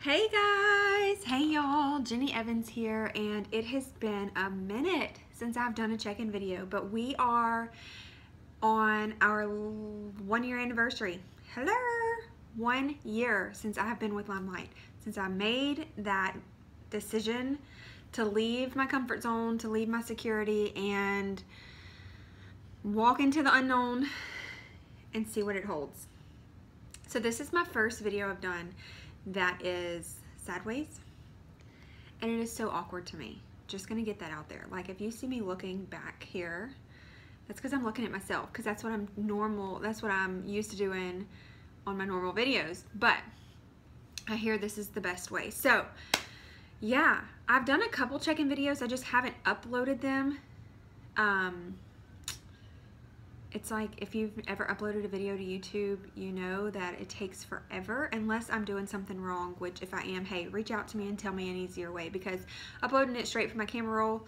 Hey guys, hey y'all, Jenny Evans here, and it has been a minute since I've done a check-in video, but we are on our 1 year anniversary. Hello! 1 year since I have been with Limelight, since I made that decision to leave my comfort zone, to leave my security, and walk into the unknown and see what it holds. So this is my first video I've done that is sideways, and it is so awkward to me. Just gonna get that out there. Like, if you see me looking back here, that's because I'm looking at myself, because that's what I'm used to doing on my normal videos. But I hear this is the best way. So yeah, I've done a couple check-in videos, I just haven't uploaded them. It's like, if you've ever uploaded a video to YouTube, you know that it takes forever, unless I'm doing something wrong, which if I am, hey, reach out to me and tell me an easier way, because uploading it straight from my camera roll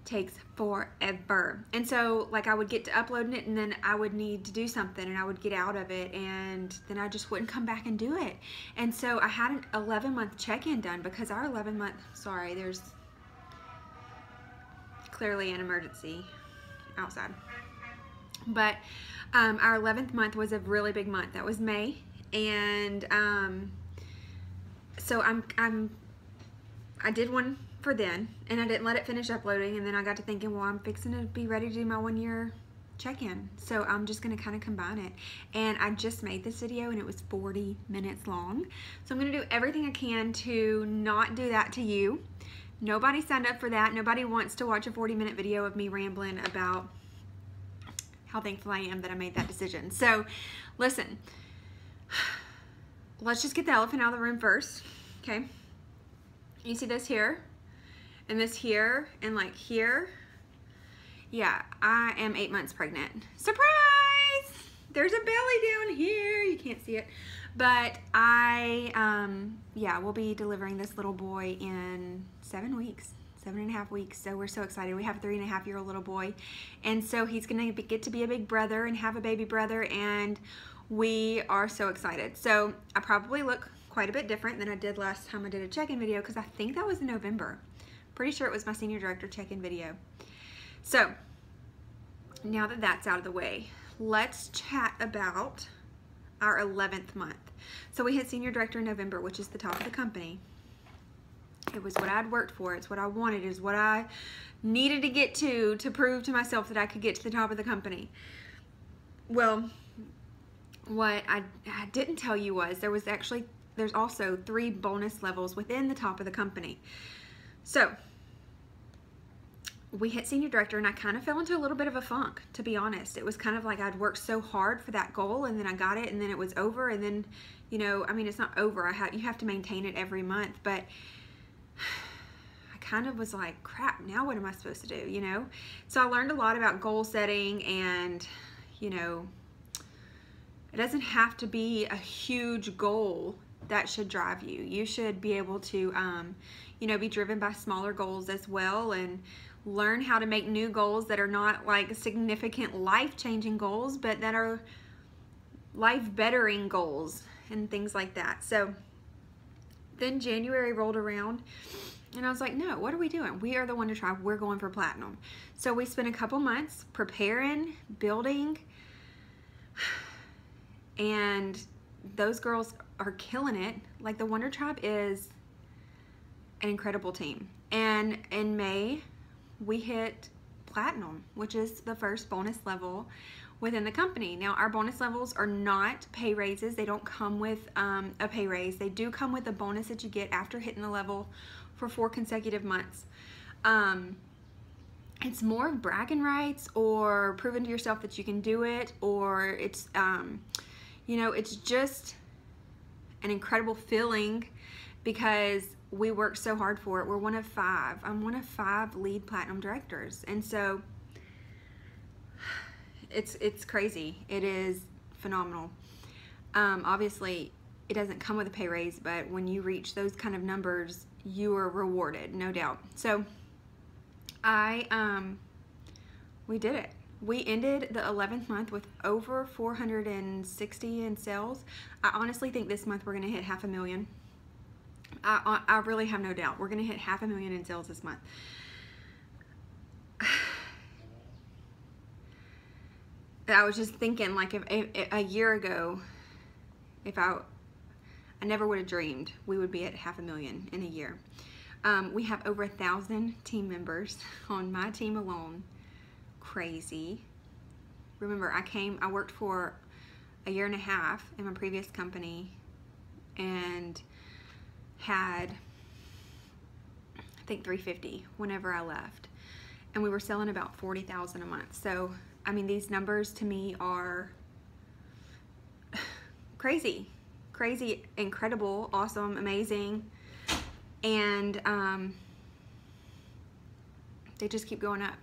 takes forever. And so, like, I would get to uploading it, and then I would need to do something, and I would get out of it, and then I just wouldn't come back and do it. And so I had an 11-month check-in done, because our 11-month, sorry, there's clearly an emergency outside. But our 11th month was a really big month. That was May, and so I did one for then, and I didn't let it finish uploading, and then I got to thinking, well, I'm fixing to be ready to do my 1 year check-in, so I'm just gonna kind of combine it. And I just made this video, and it was 40 minutes long, so I'm gonna do everything I can to not do that to you. Nobody signed up for that. Nobody wants to watch a 40-minute video of me rambling about how thankful I am that I made that decision. So listen, let's just get the elephant out of the room first, okay? You see this here, and this here, and like here? Yeah, I am 8 months pregnant. Surprise! There's a belly down here. You can't see it. But yeah, we'll be delivering this little boy in 7 weeks. 7.5 weeks, so we're so excited. We have a 3.5-year-old little boy, and so he's gonna get to be a big brother and have a baby brother, and we are so excited. So I probably look quite a bit different than I did last time I did a check-in video, because I think that was in November. Pretty sure it was my senior director check-in video. So now that that's out of the way, let's chat about our 11th month. So we hit senior director in November, which is the top of the company. It was what I'd worked for. It's what I wanted. It's what I needed to get to prove to myself that I could get to the top of the company. Well, what I didn't tell you was there's also 3 bonus levels within the top of the company. So we hit senior director, and I kind of fell into a little bit of a funk, to be honest. It was kind of like I'd worked so hard for that goal, and then I got it, and then it was over, and then, you know, I mean, it's not over. You have to maintain it every month, but I kind of was like, crap, now what am I supposed to do, you know? So I learned a lot about goal setting, and, you know, it doesn't have to be a huge goal that should drive you. You should be able to, you know, be driven by smaller goals as well, and learn how to make new goals that are not like significant life-changing goals, but that are life-bettering goals and things like that. So then January rolled around, and I was like, no, what are we doing? We are the Wonder Tribe. We're going for platinum. So we spent a couple months preparing, building, and those girls are killing it. Like, the Wonder Tribe is an incredible team. And in May, we hit platinum, which is the first bonus level within the company. Now, our bonus levels are not pay raises. They don't come with a pay raise. They do come with a bonus that you get after hitting the level for 4 consecutive months. It's more of bragging rights, or proving to yourself that you can do it, or it's, you know, it's just an incredible feeling, because we worked so hard for it. We're one of 5. I'm one of 5 lead platinum directors, and so it's crazy. It is phenomenal. Obviously, it doesn't come with a pay raise, but when you reach those kind of numbers, you are rewarded, no doubt. So we did it. We ended the 11th month with over 460 in sales. I honestly think this month we're gonna hit $500,000. I really have no doubt. We're going to hit 500,000 in sales this month. I was just thinking, like, if a year ago, if I never would have dreamed we would be at 500,000 in a year. We have over 1,000 team members on my team alone. Crazy. Remember, I worked for a year and a half in my previous company and had, I think, 350 whenever I left. And we were selling about 40,000 a month. So, I mean, these numbers to me are crazy. Crazy, incredible, awesome, amazing. And they just keep going up.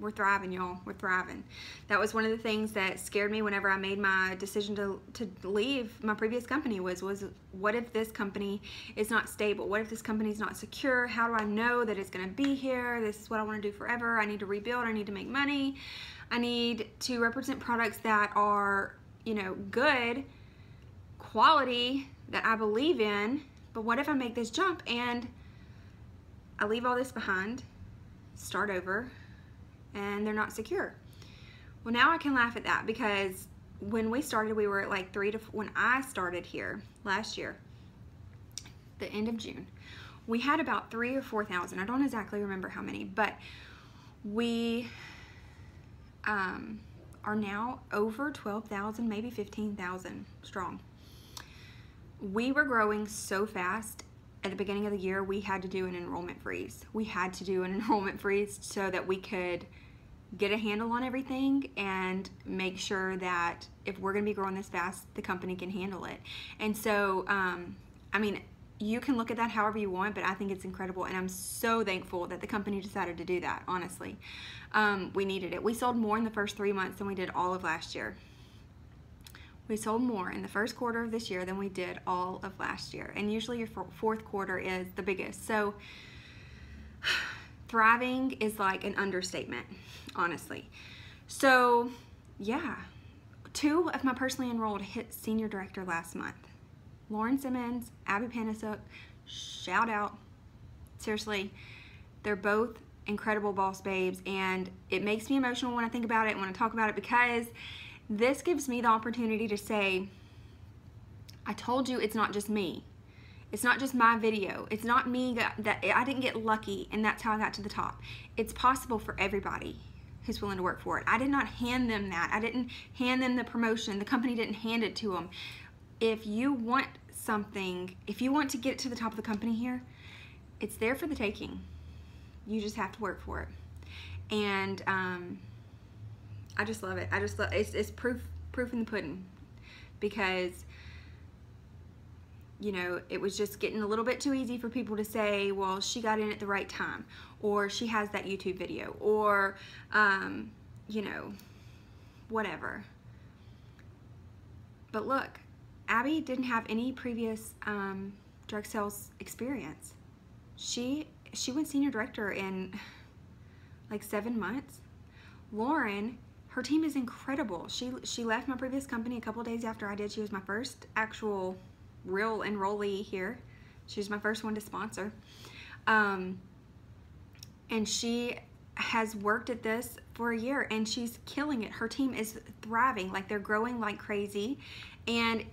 We're thriving, y'all. We're thriving. That was one of the things that scared me whenever I made my decision to leave my previous company was what if this company is not stable? What if this company is not secure? How do I know that it's going to be here? This is what I want to do forever. I need to rebuild. I need to make money. I need to represent products that are, you know, good quality that I believe in. But what if I make this jump and I leave all this behind, start over, and they're not secure? Well, now I can laugh at that, because when we started, we were at like when I started here last year, the end of June, we had about 3,000 or 4,000. I don't exactly remember how many, but we are now over 12,000, maybe 15,000 strong. We were growing so fast. At the beginning of the year, we had to do an enrollment freeze. We had to do an enrollment freeze so that we could get a handle on everything and make sure that if we're going to be growing this fast, the company can handle it. And so, I mean, you can look at that however you want, but I think it's incredible, and I'm so thankful that the company decided to do that, honestly. We needed it. We sold more in the first 3 months than we did all of last year. We sold more in the first quarter of this year than we did all of last year. And usually your fourth quarter is the biggest. So thriving is like an understatement, honestly. So yeah, 2 of my personally enrolled hit senior director last month. Lauren Simmons, Abby Panasuk, shout out. Seriously, they're both incredible boss babes, and it makes me emotional when I think about it and when I talk about it, because this gives me the opportunity to say, I told you it's not just me. It's not just my video. It's not me that I didn't get lucky and that's how I got to the top. It's possible for everybody who's willing to work for it. I did not hand them that. I didn't hand them the promotion. The company didn't hand it to them. If you want something, if you want to get to the top of the company here, it's there for the taking. You just have to work for it. And I just love it. I just love it's proof in the pudding, because you know, it was just getting a little bit too easy for people to say, well, she got in at the right time, or she has that YouTube video, or you know, whatever. But look, Abby didn't have any previous direct sales experience. She went senior director in like 7 months. Lauren, her team is incredible. She left my previous company a couple days after I did. She was my first actual real enrollee here. She was my first one to sponsor. And she has worked at this for a year, and she's killing it. Her team is thriving. Like, they're growing like crazy. And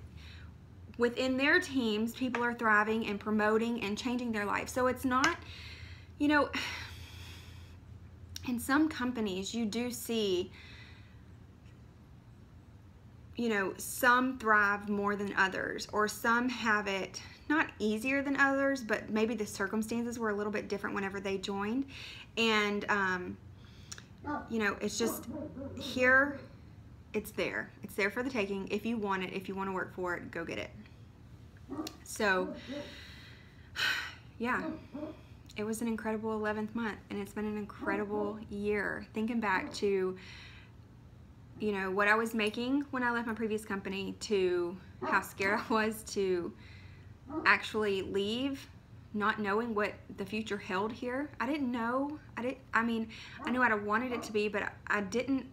within their teams, people are thriving and promoting and changing their life. So it's not, you know, in some companies you do see, you know, some thrive more than others, or some have it not easier than others, but maybe the circumstances were a little bit different whenever they joined. And you know, it's just here, it's there for the taking. If you want it, if you want to work for it, go get it. So yeah, it was an incredible 11th month, and it's been an incredible year. Thinking back to, you know, what I was making when I left my previous company, to how scared I was to actually leave, not knowing what the future held here. I didn't know. I mean, I knew what I wanted it to be, but I didn't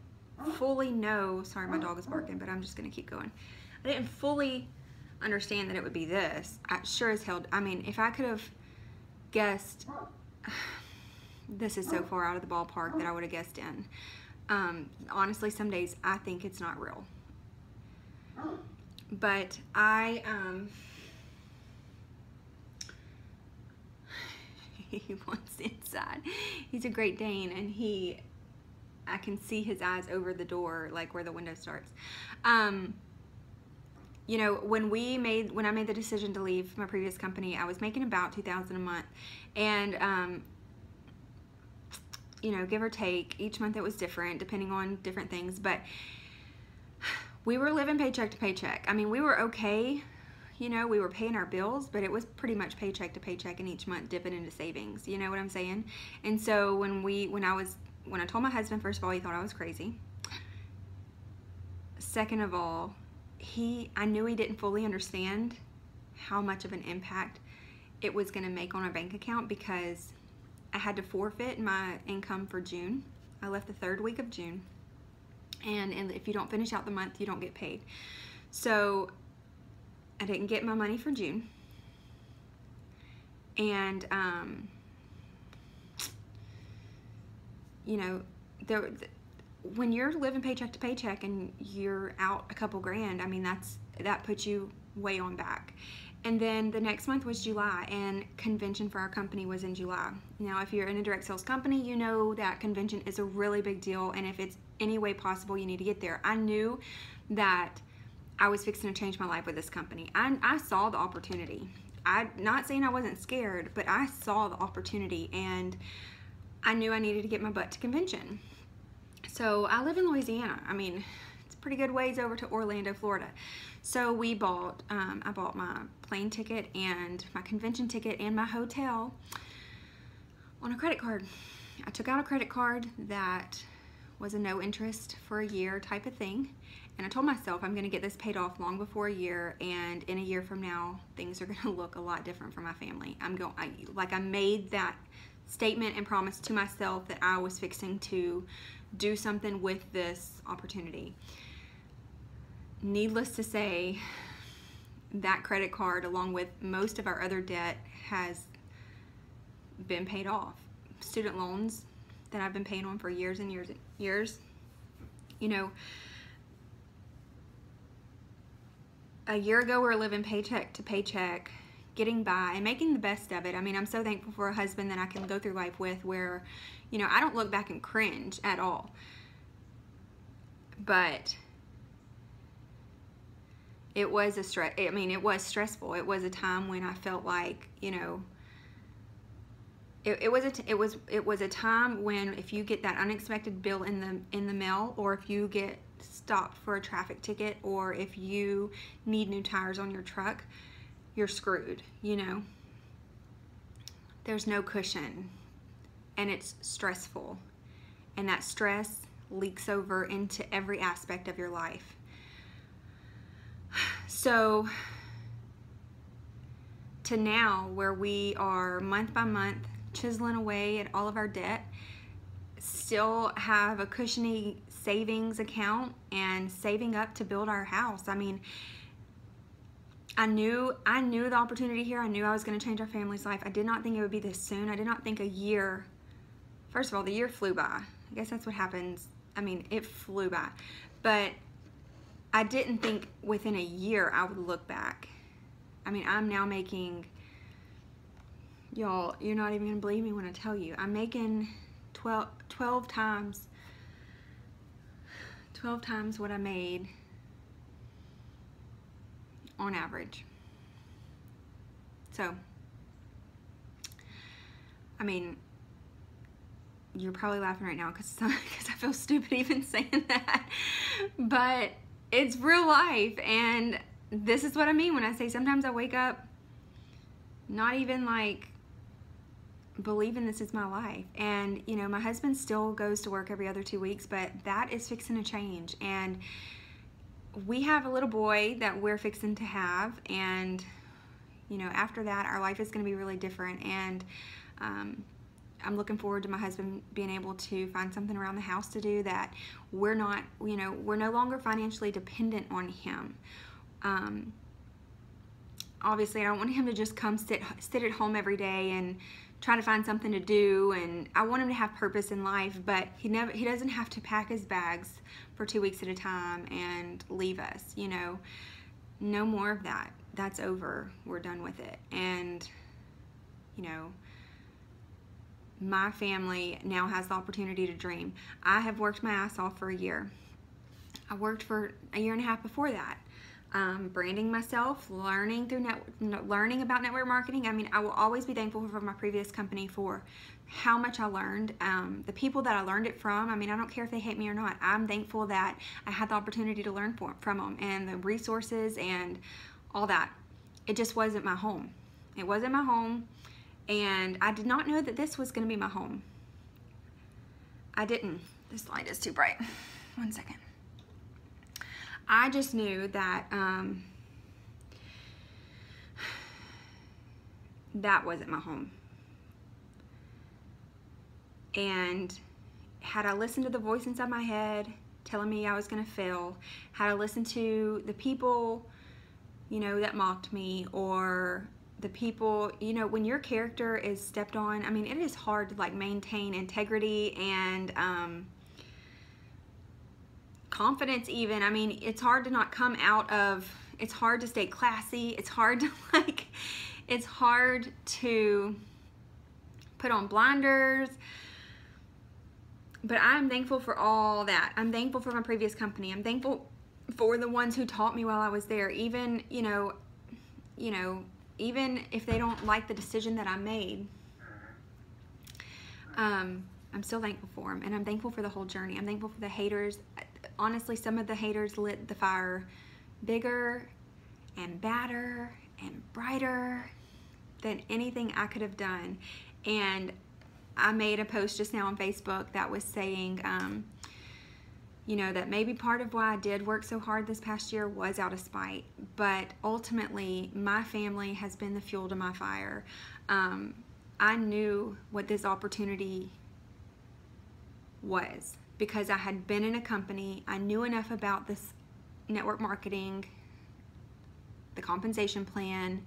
fully know. Sorry, my dog is barking, but I'm just gonna keep going. I didn't fully understand that it would be this. I sure as hell, I mean, if I could have guessed, this is so far out of the ballpark that I would have guessed in. Honestly, some days I think it's not real. But he wants inside. He's a Great Dane, and I can see his eyes over the door, like where the window starts. You know, when I made the decision to leave my previous company, I was making about $2,000 a month, and you know, give or take, each month it was different depending on different things, but we were living paycheck to paycheck. I mean, we were okay, you know, we were paying our bills, but it was pretty much paycheck to paycheck, and each month dipping into savings. You know what I'm saying? And so when I told my husband, first of all, he thought I was crazy. Second of all, I knew he didn't fully understand how much of an impact it was going to make on our bank account, because I had to forfeit my income for June. I left the 3rd week of June, and if you don't finish out the month, you don't get paid. So I didn't get my money for June, and you know, when you're living paycheck to paycheck and you're out a couple grand, I mean, that puts you way on back. And then the next month was July, and convention for our company was in July. Now, if you're in a direct sales company, you know that convention is a really big deal, and if it's any way possible, you need to get there. I knew that I was fixing to change my life with this company. I saw the opportunity. I'm not saying I wasn't scared, but I saw the opportunity, and I knew I needed to get my butt to convention. So I live in Louisiana. I mean, it's a pretty good ways over to Orlando, Florida. So I bought my plane ticket and my convention ticket and my hotel on a credit card. I took out a credit card that was a no interest for a year type of thing. And I told myself I'm going to get this paid off long before a year, and in a year from now, things are going to look a lot different for my family. I made that statement and promise to myself that I was fixing to do something with this opportunity. Needless to say, that credit card, along with most of our other debt, has been paid off. Student loans that I've been paying on for years and years and years. You know, a year ago we were living paycheck to paycheck, getting by and making the best of it. I mean, I'm so thankful for a husband that I can go through life with, where, you know, I don't look back and cringe at all. But it was it was stressful. It was a time when I felt like, you know, it was a time when, if you get that unexpected bill in the mail, or if you get stopped for a traffic ticket, or if you need new tires on your truck, you're screwed, you know. There's no cushion, and it's stressful, and that stress leaks over into every aspect of your life. So to now, where we are month by month chiseling away at all of our debt, still have a cushiony savings account and saving up to build our house. I mean, I knew the opportunity here. I knew I was going to change our family's life. I did not think it would be this soon. I did not think a year. First of all, the year flew by. I guess that's what happens. I mean, it flew by. But I didn't think within a year I would look back. I mean, I'm now making, y'all, you're not even going to believe me when I tell you, I'm making 12 times what I made on average. So, I mean, you're probably laughing right now because I feel stupid even saying that, but it's real life, and this is what I mean when I say sometimes I wake up not even like believing this is my life. And you know, my husband still goes to work every other 2 weeks, but that is fixing to change, and we have a little boy that we're fixing to have, and you know, after that our life is going to be really different. And I'm looking forward to my husband being able to find something around the house to do that we're not, you know, we're no longer financially dependent on him. obviously I don't want him to just come sit at home every day and try to find something to do, and I want him to have purpose in life, but he doesn't have to pack his bags for 2 weeks at a time and leave us, you know. No more of that. That's over. We're done with it. And, you know, my family now has the opportunity to dream. I have worked my ass off for a year. I worked for a year and a half before that. Branding myself, learning about network marketing. I mean, I will always be thankful for my previous company for how much I learned. The people that I learned it from, I mean, I don't care if they hate me or not. I'm thankful that I had the opportunity to learn from them, and the resources and all that. It just wasn't my home. It wasn't my home, and I did not know that this was going to be my home. I didn't. This light is too bright. 1 second. I just knew that that wasn't my home. And had I listened to the voice inside my head telling me I was going to fail, had I listened to the people, you know, that mocked me, or the people, you know, when your character is stepped on, I mean, it is hard to like maintain integrity and confidence even. I mean, it's hard to not come out of, it's hard to stay classy. It's hard to like, it's hard to put on blinders. But I'm thankful for all that. I'm thankful for my previous company. I'm thankful for the ones who taught me while I was there. Even, you know, even if they don't like the decision that I made, I'm still thankful for them. And I'm thankful for the whole journey. I'm thankful for the haters. Honestly, some of the haters lit the fire bigger and badder and brighter than anything I could have done. And I made a post just now on Facebook that was saying, you know, that maybe part of why I did work so hard this past year was out of spite, but ultimately my family has been the fuel to my fire. I knew what this opportunity was because I had been in a company. I knew enough about this network marketing, the compensation plan.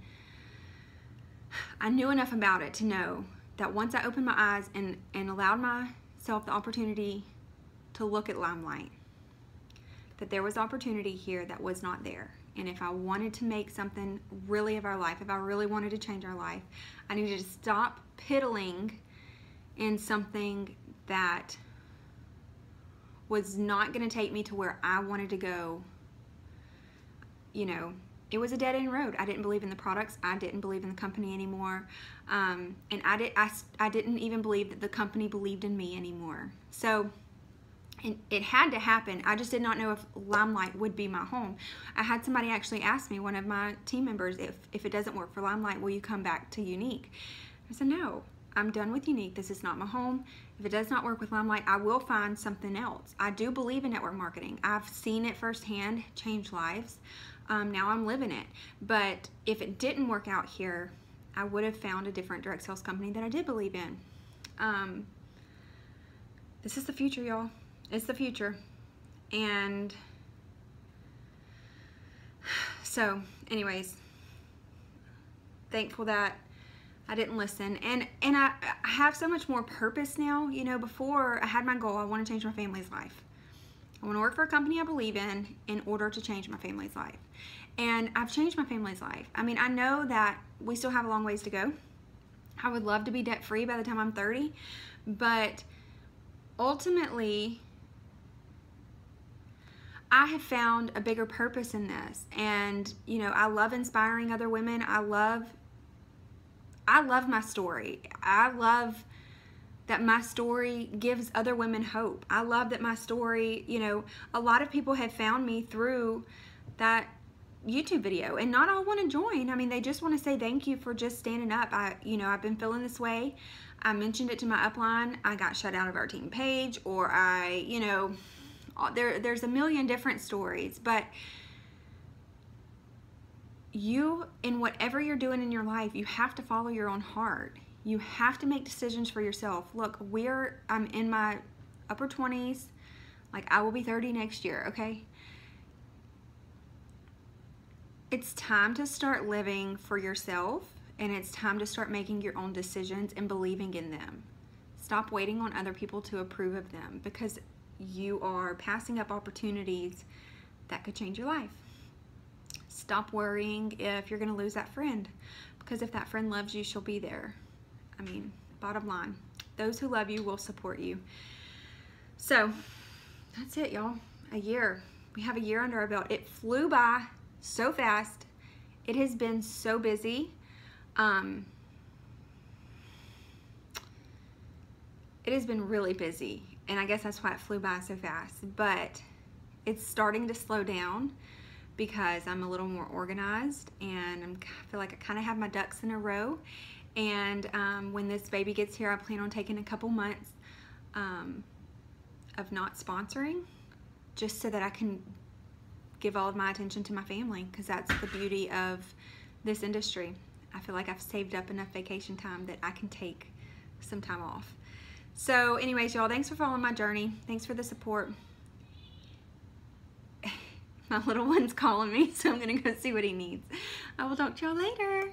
I knew enough about it to know that once I opened my eyes and allowed myself the opportunity to look at Limelight, that there was opportunity here that was not there. And if I wanted to make something really of our life, if I really wanted to change our life, I needed to stop piddling in something that was not going to take me to where I wanted to go. You know, it was a dead-end road. I didn't believe in the products. I didn't believe in the company anymore. And I didn't even believe that the company believed in me anymore. So it had to happen. I just did not know if Limelight would be my home. I had somebody actually ask me, one of my team members, if it doesn't work for Limelight, will you come back to Younique? I said, no, I'm done with Younique. This is not my home. If it does not work with Limelight, I will find something else. I do believe in network marketing. I've seen it firsthand change lives. Now I'm living it. But if it didn't work out here, I would have found a different direct sales company that I did believe in. This is the future, y'all. It's the future. And so anyways, thankful that I didn't listen. And I have so much more purpose now. You know, before I had my goal, I want to change my family's life. I want to work for a company I believe in order to change my family's life. And I've changed my family's life. I mean, I know that we still have a long ways to go. I would love to be debt-free by the time I'm 30. But ultimately, I have found a bigger purpose in this. And, you know, I love inspiring other women. I love my story. I love that my story gives other women hope. I love that my story, you know, a lot of people have found me through that YouTube video, and not all want to join. I mean, they just want to say thank you for just standing up. You know, I've been feeling this way. I mentioned it to my upline. I got shut out of our team page, or you know, there's a million different stories. But you, in whatever you're doing in your life, you have to follow your own heart. You have to make decisions for yourself. Look, I'm in my upper 20s. Like, I will be 30 next year, okay? It's time to start living for yourself, and it's time to start making your own decisions and believing in them. Stop waiting on other people to approve of them, because you are passing up opportunities that could change your life. Stop worrying if you're going to lose that friend, because if that friend loves you, she'll be there. I mean, bottom line, those who love you will support you. So that's it, y'all. A year. We have a year under our belt. It flew by so fast. It has been so busy. It has been really busy, and I guess that's why it flew by so fast. But it's starting to slow down because I'm a little more organized, and I feel like I kind of have my ducks in a row. And when this baby gets here, I plan on taking a couple months of not sponsoring, just so that I can give all of my attention to my family, because that's the beauty of this industry. I feel like I've saved up enough vacation time that I can take some time off. So anyways, y'all, thanks for following my journey. Thanks for the support. My little one's calling me, so I'm gonna go see what he needs. I will talk to y'all later.